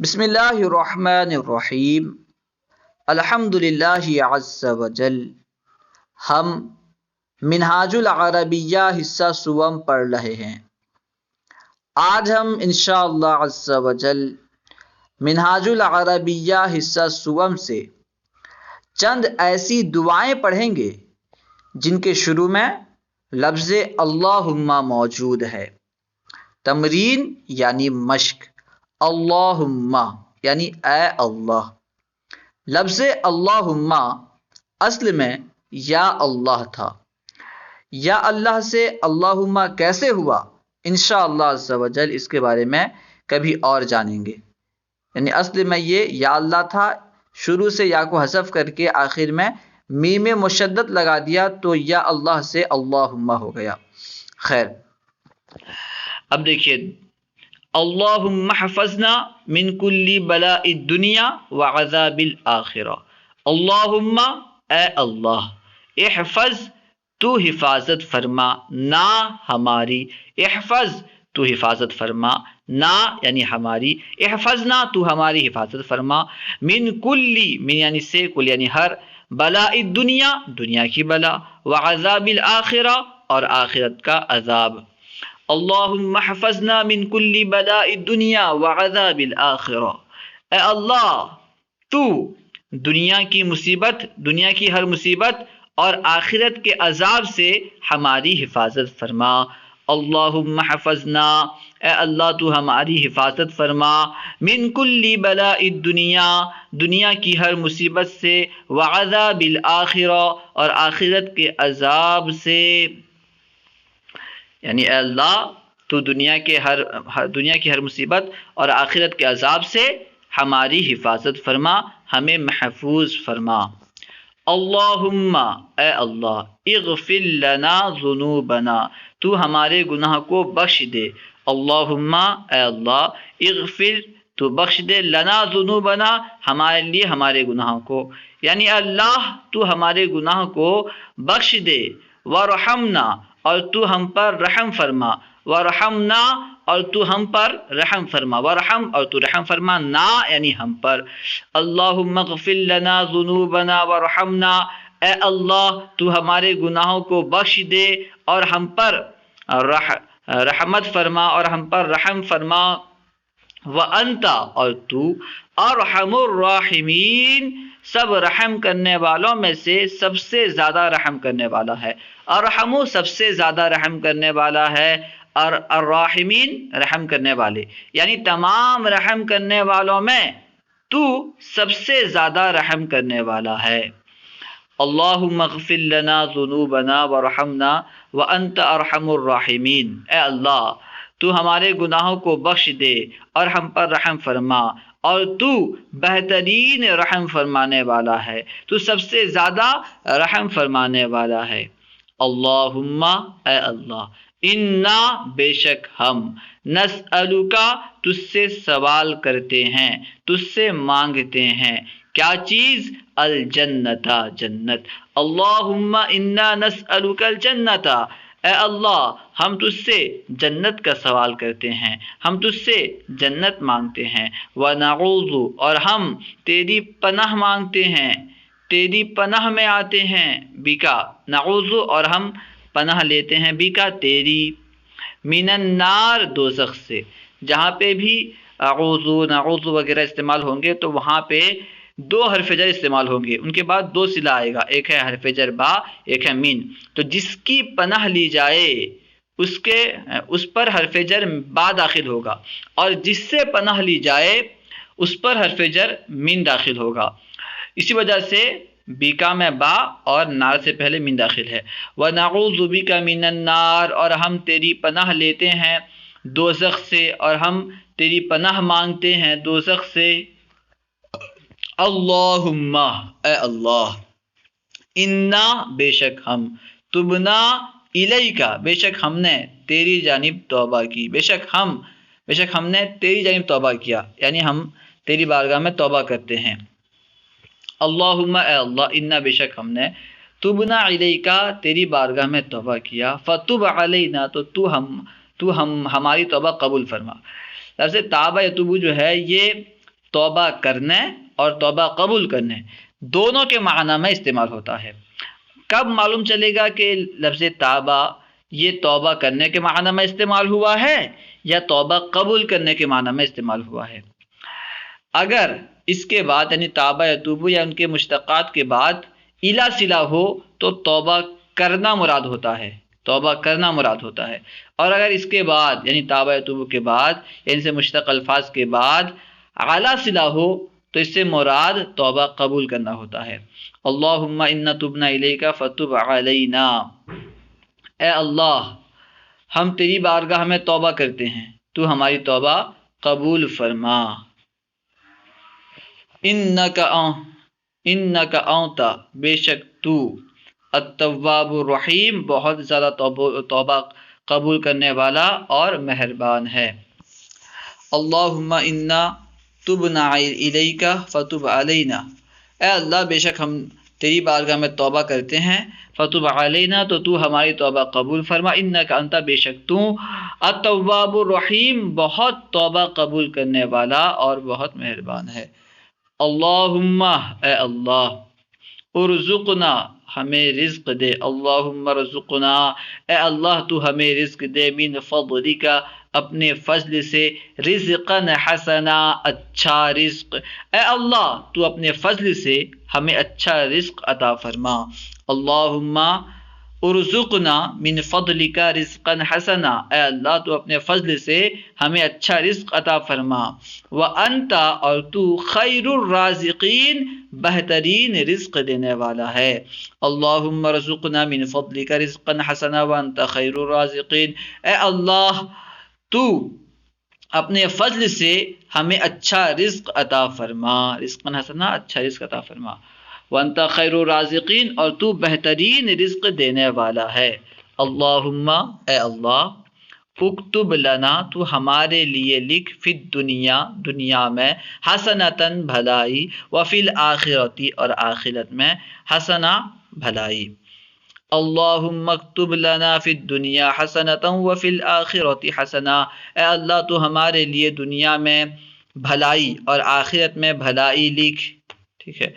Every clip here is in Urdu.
بسم اللہ الرحمن الرحیم۔ الحمد للہ عز وجل۔ ہم منہاج العربیہ حصہ سوم پڑھ رہے ہیں۔ آج ہم انشاءاللہ عز وجل منہاج العربیہ حصہ سوم سے چند ایسی دعائیں پڑھیں گے جن کے شروع میں لفظ اللہم موجود ہے۔ تمرین یعنی مشق، اللہم یعنی اے اللہ۔ لفظ اللہم اصل میں یا اللہ تھا۔ یا اللہ سے اللہم کیسے ہوا، انشاءاللہ عز و جل اس کے بارے میں کبھی اور جانیں گے۔ یعنی اصل میں یہ یا اللہ تھا، شروع سے یا کو حذف کر کے آخر میں میم مشدد لگا دیا تو یا اللہ سے اللہم ہو گیا۔ خیر، اب دیکھیے، اللہم حفظنا من کل بلاء الدنیا وعذاب الآخرہ۔ اللہم اے اللہ، احفظ تو حفاظت فرما، نا ہماری، احفظ تو حفاظت فرما، نا یعنی ہماری، احفظنا تو ہماری حفاظت فرما، من کلی، من یعنی سے، کل یعنی ہر، بلاء الدنیا دنیا کی بلا، وعذاب الآخرہ اور آخرت کا عذاب۔ اللہم حفظنا من کل بلاء الدنیا وعذاب الآخرہ۔ اے اللہ، تو دنیا کی مصیبت، دنیا کی ہر مصیبت اور آخرت کے عذاب سے ہماری حفاظت فرما۔ اللہم حفظنا، اے اللہ تو ہماری حفاظت فرما، من کل بلاء الدنیا دنیا کی ہر مصیبت سے، وعذاب الآخرہ اور آخرت کے عذاب سے۔ یعنی اے اللہ تو دنیا کی ہر مصیبت اور آخرت کے عذاب سے ہماری حفاظت فرما، ہمیں محفوظ فرما۔ اللہم اے اللہ، اغفر لنا ذنوبنا، تو ہمارے گناہ کو بخش دے۔ اللہم اے اللہ، اغفر تو بخش دے، لنا ذنوبنا ہمارے لیے ہمارے گناہوں کو، یعنی اللہ تو ہمارے گناہ کو بخش دے، ورحمنا اور تو ہم پر رحم فرما، ورحمنا اور تو ہم پر رحم فرما، ورحم اور تو رحم فرما، نا یعنی ہم پر۔ اللہم اغفر لنا ذنوبنا ورحمنا، اے اللہ تو ہمارے گناہوں کو بخش دے اور ہم پر رحمت فرما اور ہم پر رحم فرما۔ وَأَنْتَ اور تو ارحم الراحمین، سب رحم کرنے والوں میں سے سب سے زیادہ رحم کرنے والا ہے۔ ارحم سب سے زیادہ رحم کرنے والا ہے، اور الراحمین رحم کرنے والے، یعنی تمام رحم کرنے والوں میں تو سب سے زیادہ رحم کرنے والا ہے۔ اللہم اغفر لنا ذنوبنا ورحمنا وانت ارحم الراحمین، اے اللہ تو ہمارے گناہوں کو بخش دے اور ہم پر رحم فرما، اور تو بہترین رحم فرمانے والا ہے، تو سب سے زیادہ رحم فرمانے والا ہے۔ اللہم اے اللہ، انا بے شک ہم، نسألک تجھ سے سوال کرتے ہیں، تجھ سے مانگتے ہیں، کیا چیز؟ الجنت جنت۔ اللہم انا نسألک الجنت، اے اللہ ہم تجھ سے جنت کا سوال کرتے ہیں، ہم تجھ سے جنت مانگتے ہیں۔ ونعوذ اور ہم تیری پناہ مانگتے ہیں، تیری پناہ میں آتے ہیں، بکا نعوذ اور ہم پناہ لیتے ہیں، بکا تیری، من النار دوزخ سے۔ جہاں پہ بھی اعوذ نعوذ وغیرہ استعمال ہوں گے تو وہاں پہ دو حرف جر استعمال ہوں گے، ان کے بعد دو صلہ آئے گا، ایک ہے حرف جر با، ایک ہے من۔ تو جس کی پناہ لی جائے اس پر حرف جر با داخل ہوگا، اور جس سے پناہ لی جائے اس پر حرف جر من داخل ہوگا۔ اسی وجہ سے بیکا میں با اور نار سے پہلے من داخل ہے۔ وَنَعُوذُ بِكَ مِنَ النَّارِ اور ہم تیری پناہ لیتے ہیں دوزخ سے، اور ہم تیری پناہ مانگتے ہیں دوزخ سے۔ اللہم اے اللہ، انا بے شک ہم، تبنا الیک بے شک ہم نے تیری جانب توبہ کی، بے شک ہم نے تیری جانب توبہ کیا، یعنی ہم تیری بارگاہ میں توبہ کرتے ہیں۔ اللہم اے اللہ، انا بے شک ہم نے، تبنا الیکا تیری بارگاہ میں توبہ کیا، فتب علینا تو ہماری توبہ قبول فرما۔ لفظ تاب یتوب جو ہے یہ توبہ کرنے اور توبہ قبول کرنے دونوں کے معنی میں استعمال ہوتا ہے۔ کب معلوم چلے گا کہ لفظ تابہ یہ توبہ کرنے کے معنی میں استعمال ہوا ہے یا توبہ قبول کرنے کے معنی میں استعمال ہوا ہے؟ اگر اس کے بعد یعنی تابہ یتوب یا ان کے مشتقات کے بعد الا صلہ ہو تو توبہ کرنا مراد ہوتا ہے، توبہ کرنا مراد ہوتا ہے، اور اگر اس کے بعد یعنی تابہ یتوب کے بعد یعنی سے مشتق الفاظ کے بعد اعلیٰ صلہ ہو تو اس سے مراد توبہ قبول کرنا ہوتا ہے۔ اللہم انا تبنا الیک فتب علینا، اے اللہ ہم تیری بارگاہ میں توبہ کرتے ہیں، تو ہماری توبہ قبول فرما۔ انک انت، بے شک تو، التواب الرحیم، بہت زیادہ توبہ قبول کرنے والا اور مہربان ہے۔ اللہم انا تبنا الیک فتب علینا، اے اللہ بے شک ہم تیری بارگاہ میں توبہ کرتے ہیں، فتب علینا تو تو ہماری توبہ قبول فرما، انک انت، بے شک تو، التواب الرحیم، بہت توبہ قبول کرنے والا اور بہت مہربان ہے۔ اللہم، اے اللہ، ارزقنا، ہمیں رزق دے، اللہم ارزقنا، اے اللہ تو ہمیں رزق دے، من فضلک، اپنے فضل سے، رزقاً حسنا، اچھا رزق، اے اللہ تو اپنے فضل سے ہمیں اچھا رزق عطا فرما۔ اللہم ارزقنا من فضلک رزقاً حسنا، اے اللہ تو اپنے فضل سے ہمیں اچھا رزق عطا فرما۔ وانت، اور تو، خیر الرازقین، بہترین رزق دینے والا ہے۔ اللہم ارزقنا من فضلک رزقاً حسنا وانت خیر الرازقین، اے اللہ تو اپنے فضل سے ہمیں اچھا رزق عطا فرما، رزقاً حسنا، اچھا رزق عطا فرما، وانت خیر الرازقین، اور تو بہترین رزق دینے والا ہے۔ اللہم، اے اللہ، اکتب لنا، تو ہمارے لیے لکھ، فی الدنیا، دنیا میں، حسنتاً، بھلائی، وفی الآخرتی، اور آخرت میں، حسنا، بھلائی۔ اللہم اکتب لنا فی الدنیا حسنتاً وفی الآخرۃ حسنا، اے اللہ تو ہمارے لیے دنیا میں بھلائی اور آخرت میں بھلائی لکھ، ٹھیک ہے۔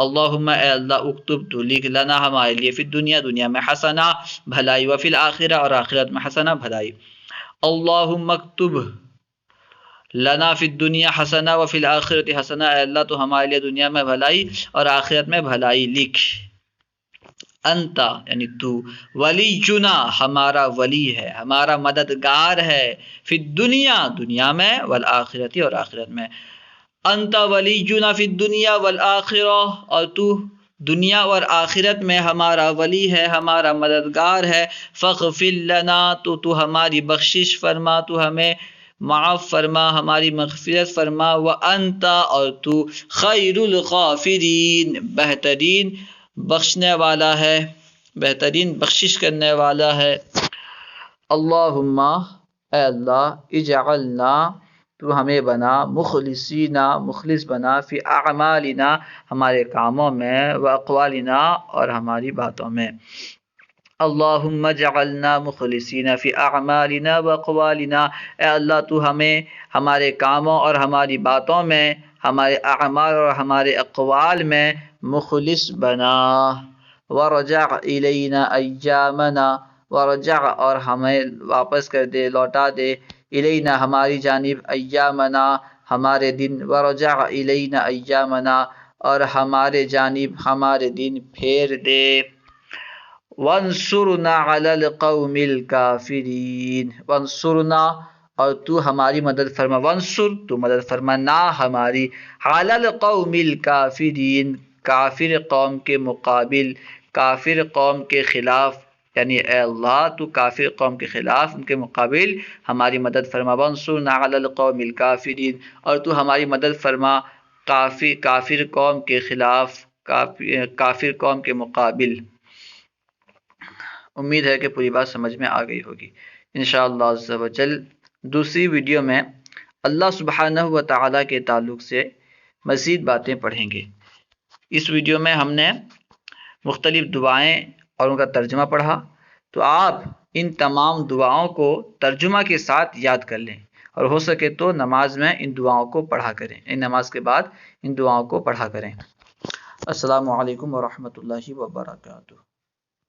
اللہم، اے اللہ، اکتب، تو لکھ، لنا، ہمارے لیے، فی دنیا، دنیا میں، حسنا، بھلائی، وفی الآخرہ، اور آخرت میں، حسنا، بھلائی۔ اللہم اکتب لنا فی الدنیا حسنا وفی الآخرۃ حسنا، اے اللہ تو ہمارے لیے دنیا میں بھلائی اور آخرت میں بھلائی لکھ۔ انت، یعنی تو، ولینا، ہمارا ولی ہے، ہمارا مددگار ہے، فی الدنیا، دنیا میں، والآخرتی، اور آخرت میں۔ انت ولینا فی الدنیا والآخرہ، اور تو دنیا اور آخرت میں ہمارا ولی ہے، ہمارا مددگار ہے۔ فاغفر لنا، تو ہماری بخشش فرما، تو ہمیں معاف فرما، ہماری مغفرت فرما۔ وانت، اور تو، خیر الغافرین، بہترین بخشنے والا ہے، بہترین بخشش کرنے والا ہے۔ اللہم، اے اللہ، اجعلنا، تو ہمیں بنا، مخلصین، مخلص بنا، فی اعمالنا، ہمارے کاموں میں، واقوالنا، اور ہماری باتوں میں۔ اللہم اجعلنا مخلصین فی اعمالنا واقوالنا، اے اللہ تو ہمیں ہمارے کاموں اور ہماری باتوں میں، ہمارے اعمال اور ہمارے اقوال میں مخلص بنا۔ ورجع الینا ایامنا، ورجع، اور ہمیں واپس کر دے، لوٹا دے، الینا، ہماری جانب، ایامنا، ہمارے دن، ورجع الینا ایامنا، اور ہمارے جانب ہمارے دن پھیر دے۔ وانصرنا علی القوم الکافرین، وانصرنا، اور تو ہماری مدد فرما، وانصر، تو مدد فرمانا ہماری، علی القوم الکافرین، کافر قوم کے مقابل، کافر قوم کے خلاف، یعنی اے اللہ تو کافر قوم کے خلاف، ان کے مقابل ہماری مدد فرما۔ وانصرنا علی القوم الکافرین، اور تو ہماری مدد فرما کافر قوم کے خلاف، کافر قوم کے مقابل۔ امید ہے کہ پوری بات سمجھ میں آ گئی ہوگی۔ انشاءاللہ عز و جل دوسری ویڈیو میں اللہ سبحانہ و تعالیٰ کے تعلق سے مزید باتیں پڑھیں گے۔ اس ویڈیو میں ہم نے مختلف دعائیں اور ان کا ترجمہ پڑھا، تو آپ ان تمام دعاؤں کو ترجمہ کے ساتھ یاد کر لیں اور ہو سکے تو نماز میں ان دعاؤں کو پڑھا کریں، ان نماز کے بعد ان دعاؤں کو پڑھا کریں۔ السلام علیکم ورحمۃ اللہ وبرکاتہ۔